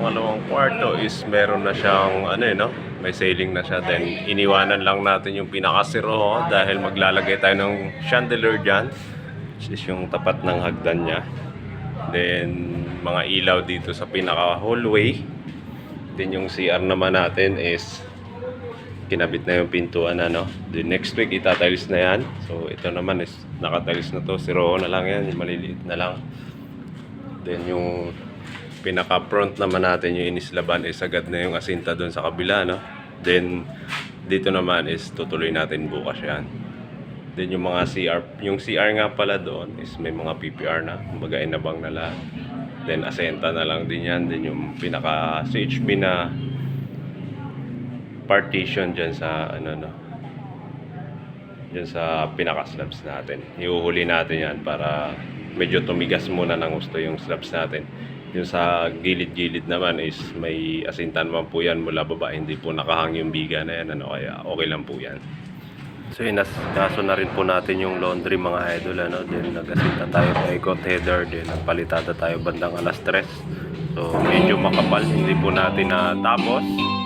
pangalawang kwarto is meron na siyang ano no, may ceiling na siya. Then iniwanan lang natin yung pinaka-zero dahil maglalagay tayo ng chandelier diyan. Which is yung tapat ng hagdan niya. Then mga ilaw dito sa pinaka-hallway. Then yung CR naman natin is kinabit na yung pintuan na no. Then next week itatiles na yan. So ito naman is nakatiles na to. Zero na lang yan, yung maliliit na lang. Then yung pinaka front naman natin yung inislaban is agad na yung asinta doon sa kabila no. Then dito naman is tutuloy natin bukas yan. Then yung mga CR, yung CR nga pala doon is may mga PPR na, kumbaga inabang na lahat. Then asenta na lang din yan. Then yung pinaka CHP na partition dyan sa ano no, dyan sa pinaka slabs natin. Iuhuli natin yan para medyo tumigas muna ng gusto yung slabs natin. Yung sa gilid-gilid naman is may asintan naman po yan mula baba, hindi po nakahang yung biga na yan ano, kaya okay lang po yan. So inasikaso na rin po natin yung laundry mga idol ano. Then nag-asinta tayo sa ikot header, then nagpalitada tayo bandang alas 3. So medyo makapal, hindi po natin natapos.